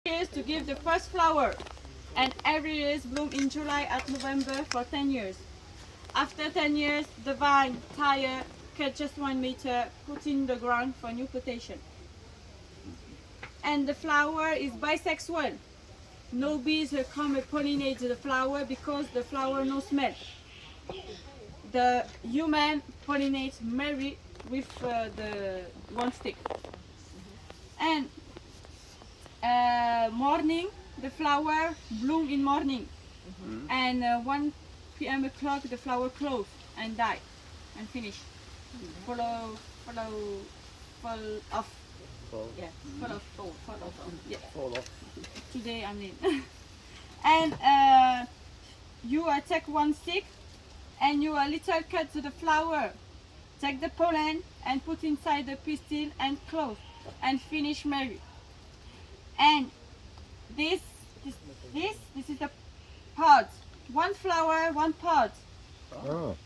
Years to give the first flower, and every year bloom in July at November for 10 years. After 10 years, the vine, tire, cut just 1 meter, put in the ground for new plantation. And the flower is bisexual. No bees come and pollinate the flower because the flower no smell. The human pollinates Mary with the one stick. And morning, the flower bloom in morning, and 1 p.m. o'clock the flower close and die and finish. Fall off. Yeah, fall off. Yeah. Fall off. Today I mean. And you take one stick and you little cut the flower. Take the pollen and put inside the pistil and close and finish Mary. And this is the pod. One flower, one pod. Oh.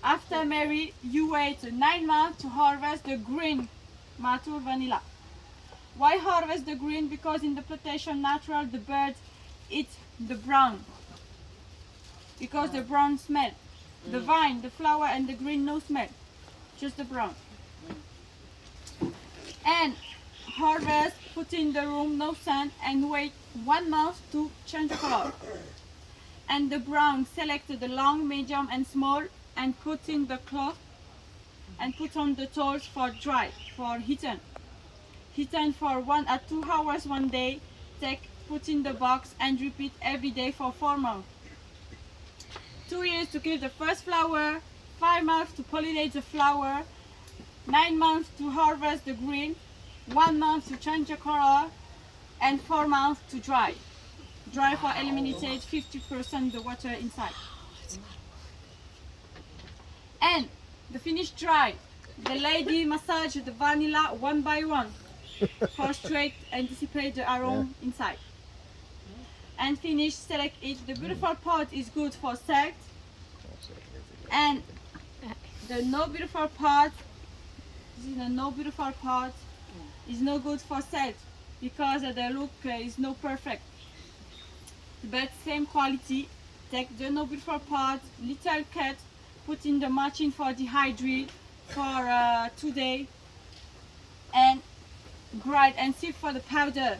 After Mary, you wait 9 months to harvest the green mature vanilla. Why harvest the green? Because in the plantation natural the birds eat the brown. Because the brown smell. The vine, the flower and the green no smell. Just the brown. And harvest, put in the room, no sun, and wait 1 month to change the color. And the brown, select the long, medium and small and put in the cloth and put on the towels for dry, for heating. Heating for 1 or 2 hours one day, put in the box and repeat every day for 4 months. 2 years to give the first flower, 5 months to pollinate the flower, 9 months to harvest the green, 1 month to change the color, and 4 months to dry. Dry for eliminate 50% the water inside. And the finish dry, the lady massage the vanilla 1 by 1 for straight and dissipate the aroma inside. And finish, select it. The beautiful part is good for sect, and the no beautiful part, is no good for sect because the look is no perfect. But same quality. Take the no beautiful part, little cut, put in the machine for dehydrate for 2 days, and grind and sieve for the powder.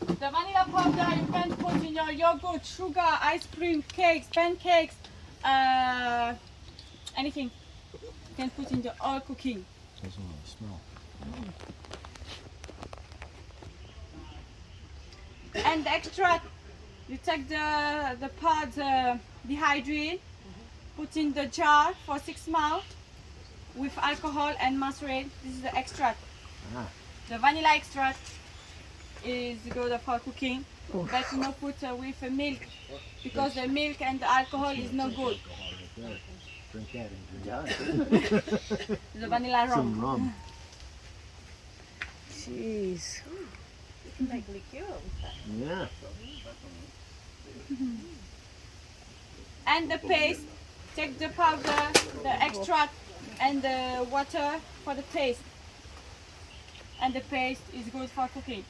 The vanilla powder you can put in your yogurt, sugar, ice cream, cakes, pancakes, anything. You can put in the all cooking. Doesn't really smell. And the extract, you take the pod dehydrate, put in the jar for 6 months with alcohol and macerate. This is the extract. Ah. The vanilla extract is good for cooking, but you not put with milk because the milk and the alcohol is no good. Drink that and drink that. The vanilla rum. Some rum. Jeez. You can make liqueur with that. Yeah. And the paste, take the powder, the extract and the water for the paste. And the paste is good for cooking.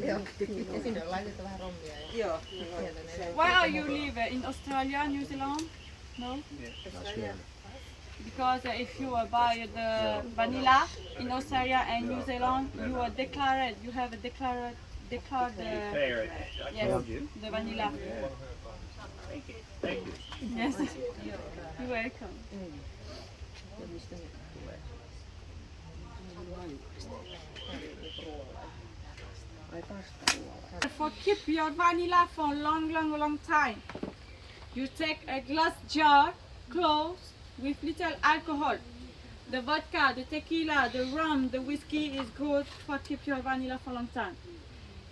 Ja sinne on laitettu vähän rommia. Joo. Why are you live in Australia, New Zealand? No? Because if you buy the vanilla in Australia and New Zealand, you are declared, you have a declared yes, the vanilla. Thank you. Thank you. Yes, you're welcome. For keep your vanilla for a long time, you take a glass jar closed with little alcohol. The vodka, the tequila, the rum, the whiskey is good for keep your vanilla for a long time.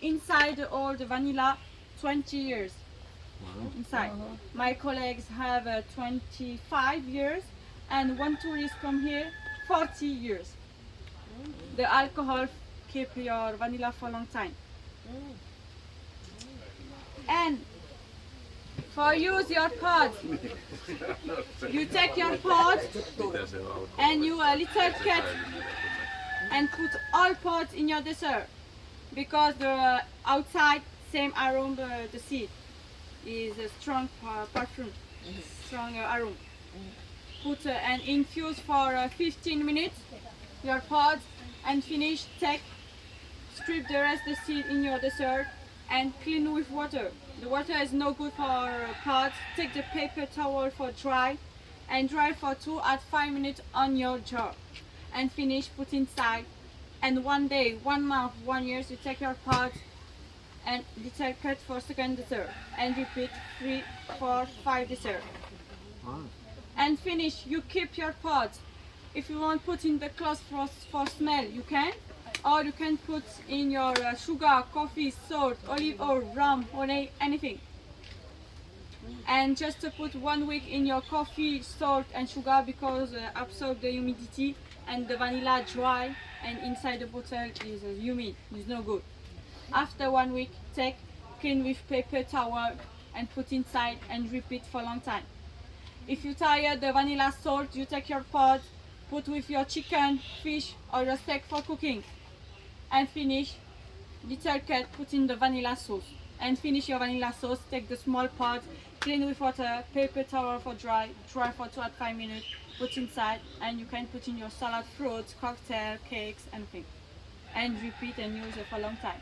Inside all the vanilla 20 years. Wow. inside. My colleagues have 25 years, and one tourist come here 40 years. The alcohol keep your vanilla for a long time. And for use your pod, you take your pod and you a little cut and put all pods in your dessert, because the outside same aroma the seed is a strong perfume, strong aroma. Put and infuse for 15 minutes your pods and finish. Take, strip the rest of the seed in your dessert and clean with water. The water is no good for pods. Take the paper towel for dry and dry for 2 at 5 minutes on your jar and finish. Put inside. And one day, 1 month, 1 year, you take your pods and little cut for second dessert and repeat 3, 4, 5 dessert. Wow. And finish. You keep your pods. If you want put in the cloth for smell, you can. Or you can put in your sugar, coffee, salt, olive oil, rum, honey, anything. And just to put 1 week in your coffee, salt and sugar, because absorb the humidity and the vanilla dry and inside the bottle is humid, it's no good. After 1 week, take, clean with paper towel and put inside and repeat for a long time. If you tire the vanilla salt, you take your pot, put with your chicken, fish or your steak for cooking and finish. Little cut, put in the vanilla sauce and finish your vanilla sauce. Take the small pot, clean with water, paper towel for dry for 2 at 5 minutes, put inside and you can put in your salad, fruits, cocktail, cakes, anything. And repeat and use it for a long time.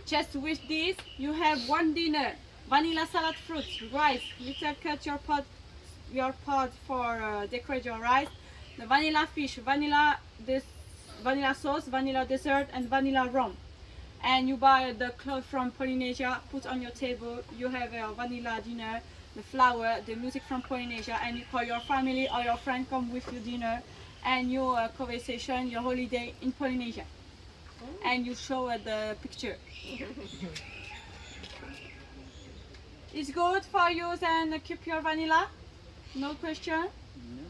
Just with this, you have one dinner. Vanilla salad, fruits, rice. Little cut your pot for decorate your rice. The vanilla fish, vanilla sauce, vanilla dessert, and vanilla rum. And you buy the cloth from Polynesia, put on your table. You have a vanilla dinner, the flower, the music from Polynesia, and you call your family or your friend come with you dinner, and your conversation, your holiday in Polynesia. And you show the picture. It's good for you and keep your vanilla? No question? No.